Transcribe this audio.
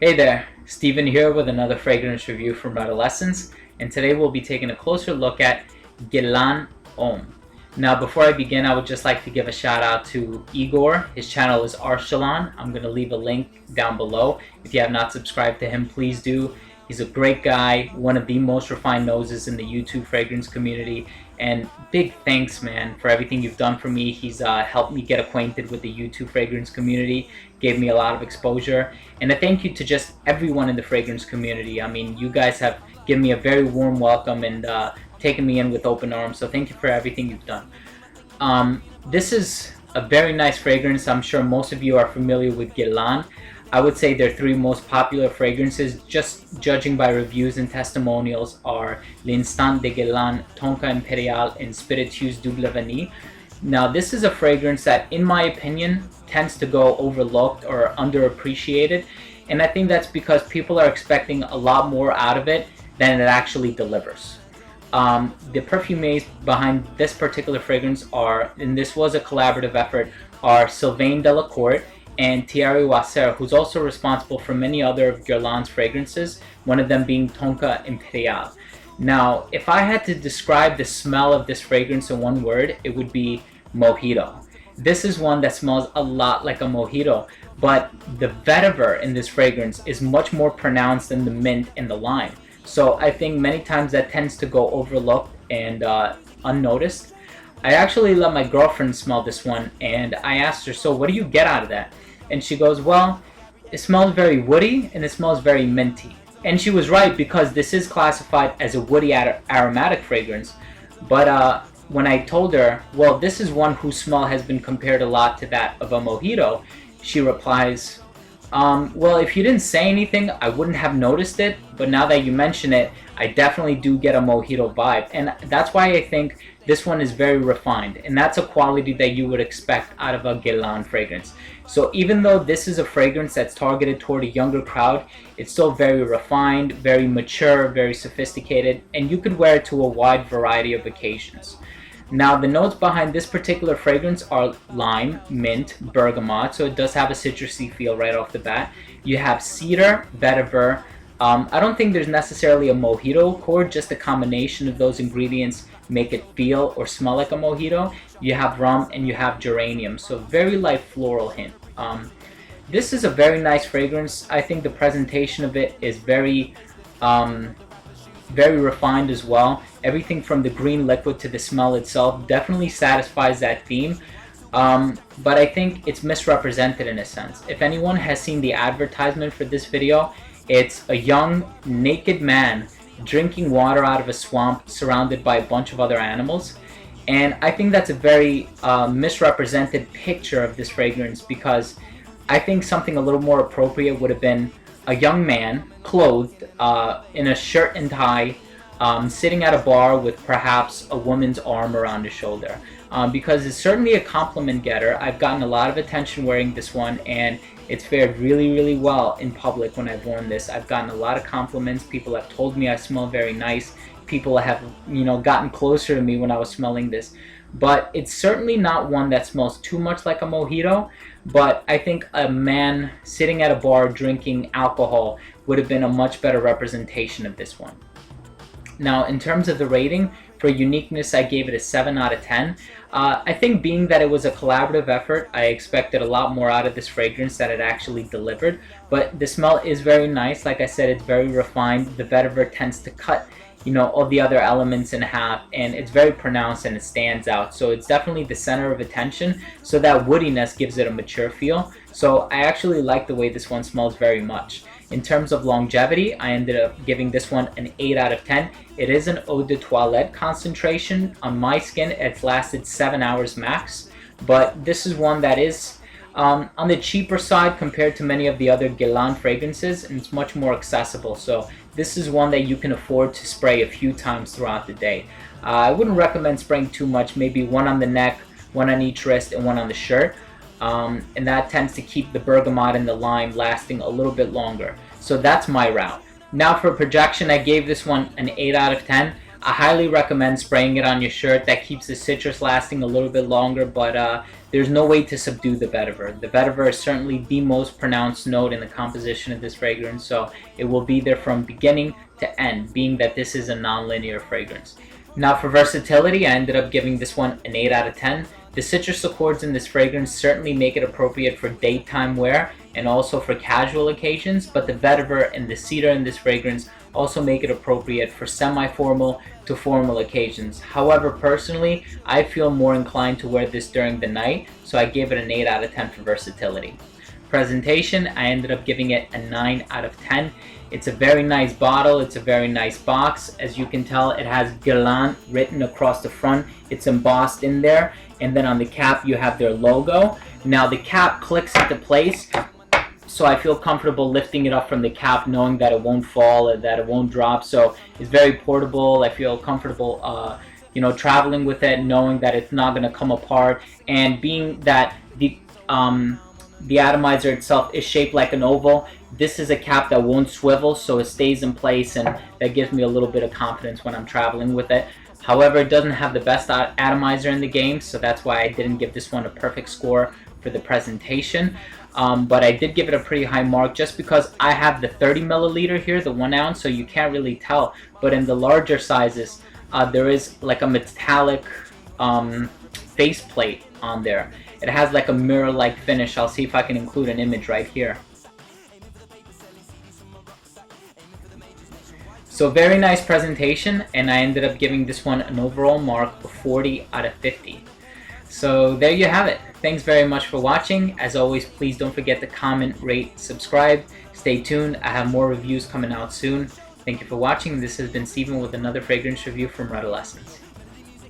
Hey there, Steven here with another fragrance review from Redolessence, and today we'll be taking a closer look at Guerlain Homme. Now before I begin, I would just like to give a shout out to Igor. His channel is Arshalon. I'm going to leave a link down below. If you have not subscribed to him, please do. He's a great guy, one of the most refined noses in the YouTube fragrance community, and big thanks, man, for everything you've done for me. He's helped me get acquainted with the YouTube fragrance community, gave me a lot of exposure, and a thank you to just everyone in the fragrance community. I mean, you guys have given me a very warm welcome and taken me in with open arms, so thank you for everything you've done. This is a very nice fragrance. I'm sure most of you are familiar with Guerlain. I would say their three most popular fragrances, just judging by reviews and testimonials, are L'Instant de Guerlain, Tonka Imperial, and Spiritueuse Double Vanille. Now this is a fragrance that, in my opinion, tends to go overlooked or underappreciated, and I think that's because people are expecting a lot more out of it than it actually delivers. The perfumes behind this particular fragrance are, and this was a collaborative effort, are Sylvain Delacourt and Thierry Wasser, who's also responsible for many other of Guerlain's fragrances, one of them being Tonka Imperial. Now, if I had to describe the smell of this fragrance in one word, it would be mojito. This is one that smells a lot like a mojito, but the vetiver in this fragrance is much more pronounced than the mint and the lime. So I think many times that tends to go overlooked and unnoticed. I actually let my girlfriend smell this one, and I asked her, so what do you get out of that? And she goes, well, it smells very woody and it smells very minty. And she was right, because this is classified as a woody aromatic fragrance. But when I told her, well, this is one whose smell has been compared a lot to that of a mojito, she replies, well, if you didn't say anything, I wouldn't have noticed it, but now that you mention it, I definitely do get a mojito vibe. And that's why I think this one is very refined, and that's a quality that you would expect out of a Guerlain fragrance. So even though this is a fragrance that's targeted toward a younger crowd, it's still very refined, very mature, very sophisticated, and you could wear it to a wide variety of occasions. Now, the notes behind this particular fragrance are lime, mint, bergamot, so it does have a citrusy feel right off the bat. You have cedar, vetiver. I don't think there's necessarily a mojito chord, just a combination of those ingredients make it feel or smell like a mojito. You have rum and you have geranium, so very light floral hint. This is a very nice fragrance. I think the presentation of it is very refined as well. Everything from the green liquid to the smell itself definitely satisfies that theme. But I think it's misrepresented in a sense. If anyone has seen the advertisement for this video, it's a young, naked man drinking water out of a swamp surrounded by a bunch of other animals. And I think that's a very misrepresented picture of this fragrance, because I think something a little more appropriate would have been a young man clothed in a shirt and tie, sitting at a bar with perhaps a woman's arm around his shoulder. Because it's certainly a compliment getter. I've gotten a lot of attention wearing this one, and it's fared really, really well in public when I've worn this. I've gotten a lot of compliments. People have told me I smell very nice. People have, gotten closer to me when I was smelling this. But it's certainly not one that smells too much like a mojito, but I think a man sitting at a bar drinking alcohol would have been a much better representation of this one. Now, in terms of the rating, for uniqueness, I gave it a 7 out of 10. I think being that it was a collaborative effort, I expected a lot more out of this fragrance than it actually delivered. But the smell is very nice. Like I said, it's very refined. The vetiver tends to cut all the other elements in half, and it's very pronounced and it stands out. So it's definitely the center of attention, so that woodiness gives it a mature feel. So I actually like the way this one smells very much. In terms of longevity, I ended up giving this one an 8 out of 10. It is an eau de toilette concentration. On my skin, it's lasted 7 hours max, but this is one that is on the cheaper side compared to many of the other Guerlain fragrances, and it's much more accessible. So this is one that you can afford to spray a few times throughout the day. I wouldn't recommend spraying too much, maybe one on the neck, one on each wrist, and one on the shirt. And that tends to keep the bergamot and the lime lasting a little bit longer. So that's my route. Now for projection, I gave this one an 8 out of 10. I highly recommend spraying it on your shirt. That keeps the citrus lasting a little bit longer, but there's no way to subdue the vetiver. The vetiver is certainly the most pronounced note in the composition of this fragrance, so it will be there from beginning to end, being that this is a non-linear fragrance. Now for versatility, I ended up giving this one an 8 out of 10. The citrus accords in this fragrance certainly make it appropriate for daytime wear and also for casual occasions, but the vetiver and the cedar in this fragrance also make it appropriate for semi-formal to formal occasions. However, personally, I feel more inclined to wear this during the night, so I gave it an 8 out of 10 for versatility. Presentation, I ended up giving it a 9 out of 10. It's a very nice bottle, it's a very nice box. As you can tell, it has Guerlain written across the front. It's embossed in there, and then on the cap you have their logo. Now the cap clicks into place, so I feel comfortable lifting it up from the cap knowing that it won't fall or that it won't drop. So it's very portable. I feel comfortable traveling with it, knowing that it's not going to come apart, and being that the atomizer itself is shaped like an oval, this is a cap that won't swivel, so it stays in place, and that gives me a little bit of confidence when I'm traveling with it. However, it doesn't have the best atomizer in the game, so that's why I didn't give this one a perfect score for the presentation. But I did give it a pretty high mark just because I have the 30 milliliter here, the 1 ounce, so you can't really tell. But in the larger sizes, there is like a metallic faceplate on there. It has like a mirror-like finish. I'll see if I can include an image right here. So very nice presentation, and I ended up giving this one an overall mark of 40 out of 50. So there you have it. Thanks very much for watching. As always, please don't forget to comment, rate, subscribe. Stay tuned. I have more reviews coming out soon. Thank you for watching. This has been Steven with another fragrance review from Redolessence.